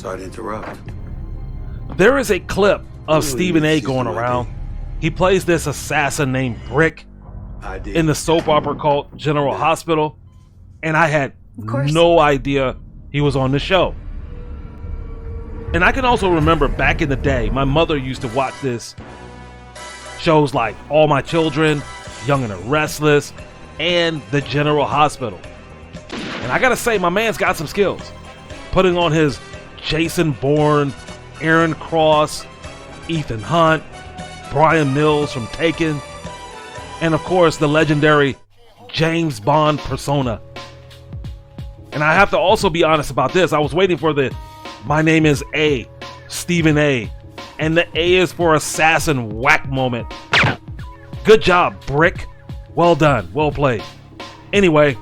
Sorry to interrupt. There is a clip of Stephen A. going around. He plays this assassin named Brick in the soap opera called General Hospital, and I had no idea he was on the show. And I can also remember back in the day, my mother used to watch this shows like All My Children, Young and the Restless, and the General Hospital. And I gotta say, my man's got some skills. Putting on his Jason Bourne, Aaron Cross, Ethan Hunt, Brian Mills from Taken, and of course the legendary James Bond persona. And I have to also be honest about this. I was waiting for the "My name is A, Stephen A," and the A is for assassin whack moment. Good job, Brick. Well done. Well played. Anyway,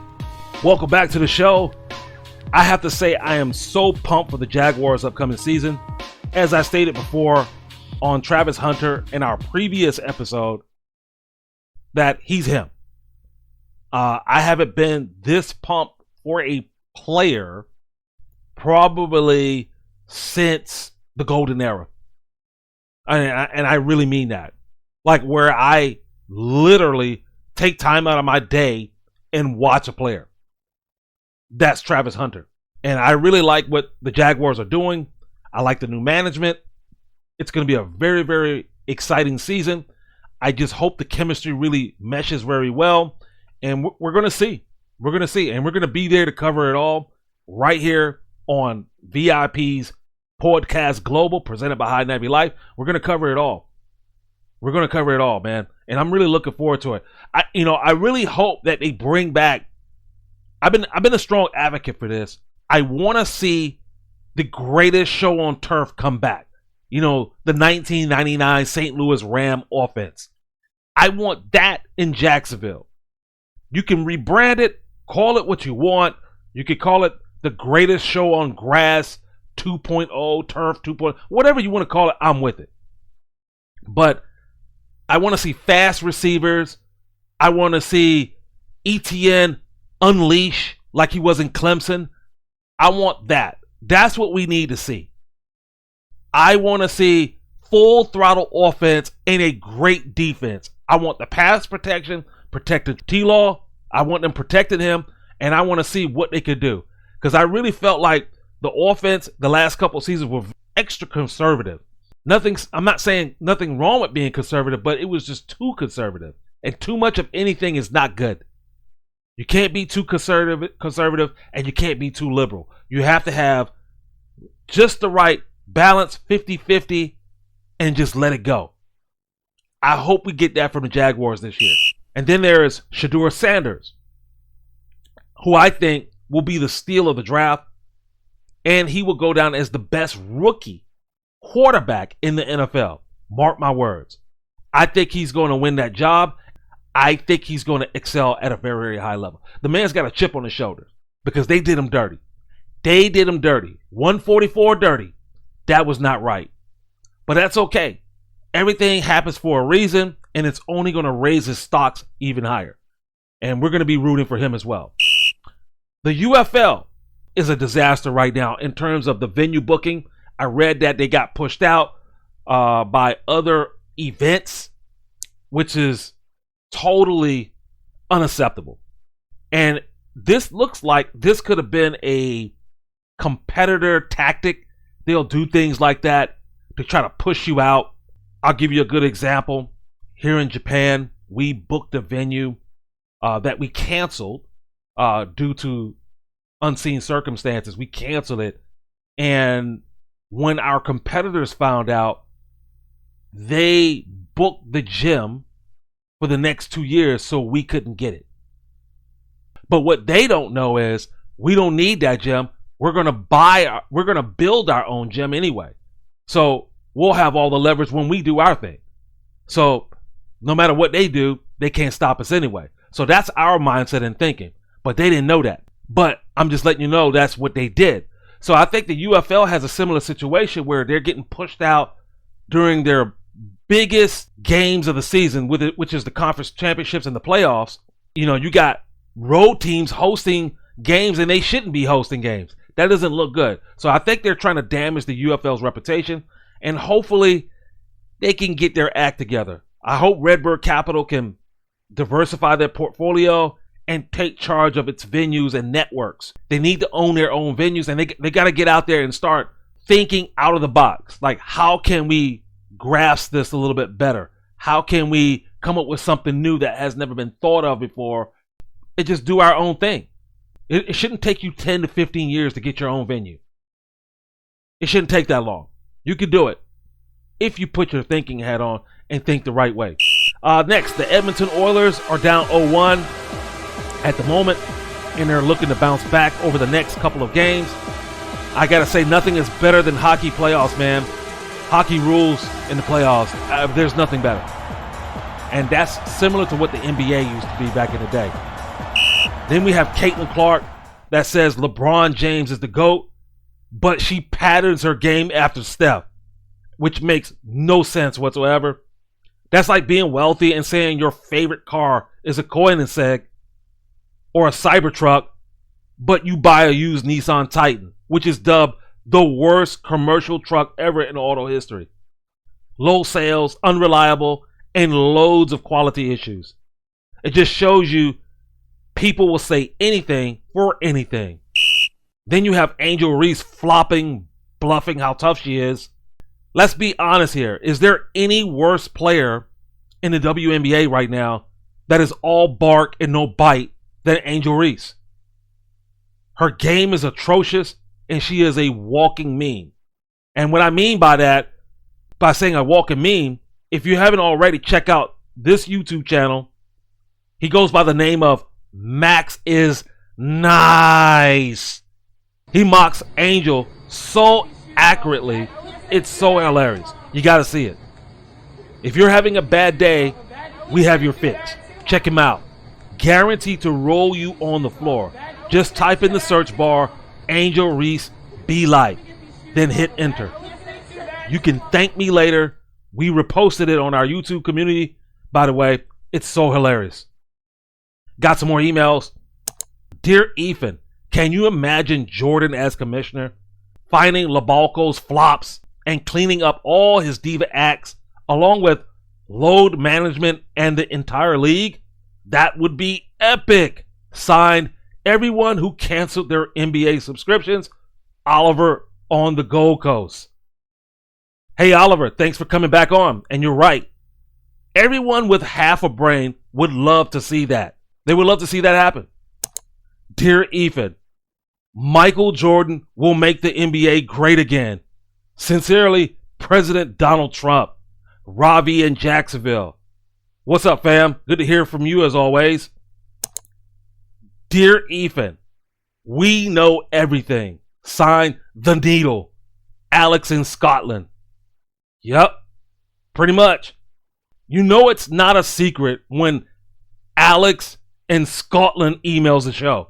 welcome back to the show. I have to say I am so pumped for the Jaguars' upcoming season. As I stated before on Travis Hunter in our previous episode, that he's him. I haven't been this pumped for a player probably since the golden era. And I really mean that. Like where I literally take time out of my day and watch a player. That's Travis Hunter. And I really like what the Jaguars are doing. I like the new management. It's going to be a very, very exciting season. I just hope the chemistry really meshes very well. And we're going to see. We're going to see. And we're going to be there to cover it all right here on VIP's Podcast Global, presented by High Navy Life. We're going to cover it all. We're going to cover it all, man. And I'm really looking forward to it. I really hope that they bring back. I've been a strong advocate for this. I want to see the greatest show on turf come back. The 1999 St. Louis Ram offense. I want that in Jacksonville. You can rebrand it, call it what you want. You could call it the greatest show on grass 2.0, turf 2.0, whatever you want to call it, I'm with it. But I want to see fast receivers. I want to see ETN unleash like he was in Clemson. I want that. That's what we need to see. I want to see full throttle offense and a great defense. I want the pass protection, protecting T-Law. I want them protecting him, and I want to see what they could do. Because I really felt like the offense the last couple of seasons were extra conservative. I'm not saying nothing wrong with being conservative, but it was just too conservative. And too much of anything is not good. You can't be too conservative, and you can't be too liberal. You have to have just the right balance, 50-50, and just let it go. I hope we get that from the Jaguars this year. And then there is Shedeur Sanders, who I think will be the steal of the draft. And he will go down as the best rookie quarterback in the NFL. Mark my words. I think he's going to win that job. I think he's going to excel at a very, very high level. The man's got a chip on his shoulder because they did him dirty. They did him dirty. 144 dirty. That was not right. But that's okay. Everything happens for a reason, and it's only going to raise his stocks even higher. And we're going to be rooting for him as well. The UFL is a disaster right now in terms of the venue booking. I read that they got pushed out by other events, which is totally unacceptable. And this looks like this could have been a competitor tactic. They'll do things like that to try to push you out. I'll give you a good example. Here in Japan, we booked a venue that we canceled due to unseen circumstances. We canceled it. And when our competitors found out, they booked the gym for the next 2 years so we couldn't get it. But what they don't know is we don't need that gym. We're going to build our own gym anyway. So we'll have all the leverage when we do our thing. So no matter what they do, they can't stop us anyway. So that's our mindset and thinking. But they didn't know that. But I'm just letting you know that's what they did. So I think the UFL has a similar situation where they're getting pushed out during their biggest games of the season, which is the conference championships and the playoffs. You got road teams hosting games, and they shouldn't be hosting games. That doesn't look good. So I think they're trying to damage the UFL's reputation, and hopefully they can get their act together. I hope Redbird Capital can diversify their portfolio and take charge of its venues and networks. They need to own their own venues, and they got to get out there and start thinking out of the box. Like, how can we grasp this a little bit better? How can we come up with something new that has never been thought of before and just do our own thing? It shouldn't take you 10 to 15 years to get your own venue. It shouldn't take that long. You can do it if you put your thinking hat on and think the right way. Next, the Edmonton Oilers are down 0-1 at the moment, and they're looking to bounce back over the next couple of games. I got to say, nothing is better than hockey playoffs, man. Hockey rules in the playoffs. There's nothing better. And that's similar to what the NBA used to be back in the day. Then we have Caitlin Clark that says LeBron James is the GOAT, but she patterns her game after Steph, which makes no sense whatsoever. That's like being wealthy and saying your favorite car is a Koenigsegg or a Cybertruck, but you buy a used Nissan Titan, which is dubbed the worst commercial truck ever in auto history. Low sales, unreliable, and loads of quality issues. It just shows you people will say anything for anything. Then you have Angel Reese flopping, bluffing how tough she is. Let's be honest here. Is there any worse player in the WNBA right now that is all bark and no bite than Angel Reese? Her game is atrocious, and she is a walking meme. And what I mean by that, by saying a walking meme, if you haven't already, check out this YouTube channel. He goes by the name of Max is Nice. He mocks Angel so accurately, it's so hilarious. You got to see it. If you're having a bad day, we have your fix. Check him out. Guaranteed to roll you on the floor. Just type in the search bar, Angel Reese Be Like, then hit enter. You can thank me later. We reposted it on our YouTube community. By the way, it's so hilarious. Got some more emails. Dear Ifan, can you imagine Jordan as commissioner, finding Labalco's flops and cleaning up all his diva acts, along with load management and the entire league? That would be epic. Signed, everyone who canceled their NBA subscriptions, Oliver on the Gold Coast. Hey, Oliver, thanks for coming back on. And you're right. Everyone with half a brain would love to see that. They would love to see that happen. Dear Ifan, Michael Jordan will make the NBA great again. Sincerely, President Donald Trump. Ravi in Jacksonville. What's up, fam? Good to hear from you as always. Dear Ifan, we know everything. Signed, The Needle. Alex in Scotland. Yep, pretty much. You know it's not a secret when Alex in Scotland emails the show.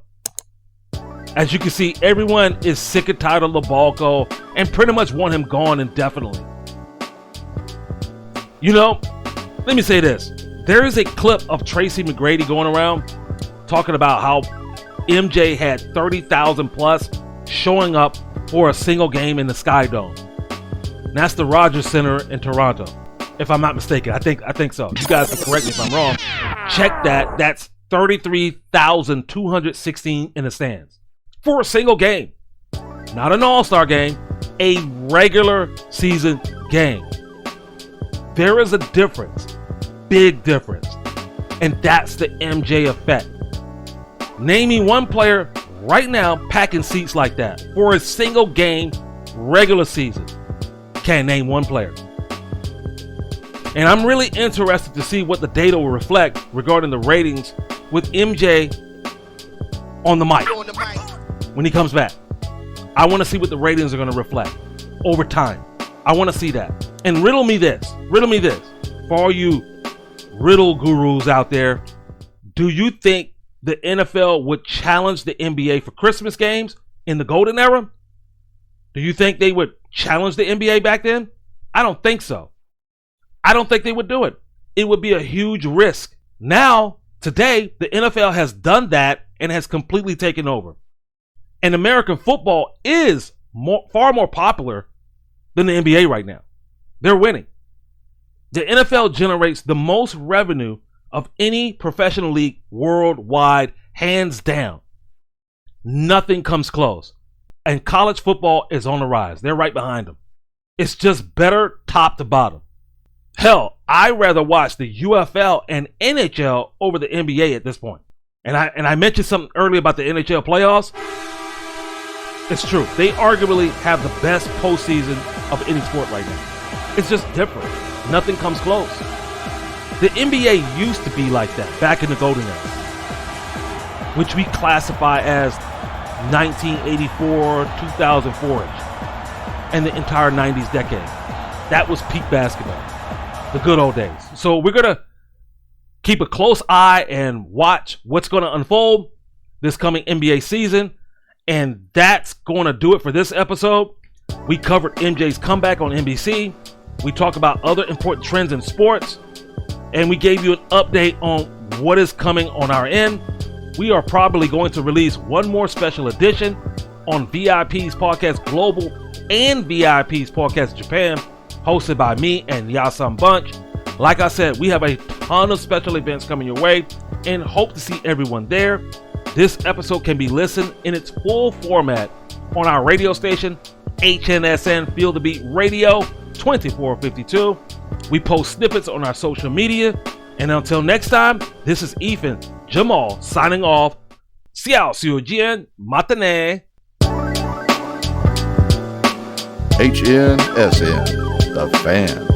As you can see, everyone is sick and tired of Labalco and pretty much want him gone indefinitely. You know, let me say this. There is a clip of Tracy McGrady going around talking about how MJ had 30,000 plus showing up for a single game in the Sky Dome. And that's the Rogers Center in Toronto, if I'm not mistaken. I think so. You guys can correct me if I'm wrong. Check that. That's 33,216 in the stands for a single game. Not an all-star game, a regular season game. There is a difference, big difference, and that's the MJ effect. Name me one player right now packing seats like that for a single game, regular season. Can't name one player. And I'm really interested to see what the data will reflect regarding the ratings with MJ on the mic when he comes back. I want to see what the ratings are going to reflect over time. I want to see that. And riddle me this. For all you riddle gurus out there, do you think the NFL would challenge the NBA for Christmas games in the golden era? Do you think they would challenge the NBA back then? I don't think so. I don't think they would do it. It would be a huge risk. Now, today, the NFL has done that and has completely taken over. And American football is far more popular than the NBA right now. They're winning. The NFL generates the most revenue of any professional league worldwide, hands down. Nothing comes close. And college football is on the rise. They're right behind them. It's just better top to bottom. Hell, I'd rather watch the UFL and NHL over the NBA at this point. And I mentioned something earlier about the NHL playoffs. It's true. They arguably have the best postseason of any sport right now. It's just different. Nothing comes close. The NBA used to be like that back in the golden era, which we classify as 1984, 2004-ish, and the entire 90s decade. That was peak basketball, the good old days. So we're going to keep a close eye and watch what's going to unfold this coming NBA season. And that's going to do it for this episode. We covered MJ's comeback on NBC. We talked about other important trends in sports. And we gave you an update on what is coming on our end. We are probably going to release one more special edition on VIP's Podcast Global and VIP's Podcast Japan, hosted by me and Yasam Bunch. Like I said, we have a ton of special events coming your way and hope to see everyone there. This episode can be listened in its full format on our radio station, HNSN Feel the Beat Radio 2452. We post snippets on our social media. And until next time, this is Ifan Jemal signing off. Xiao Xiu Jian Matane. HNSN, the fan.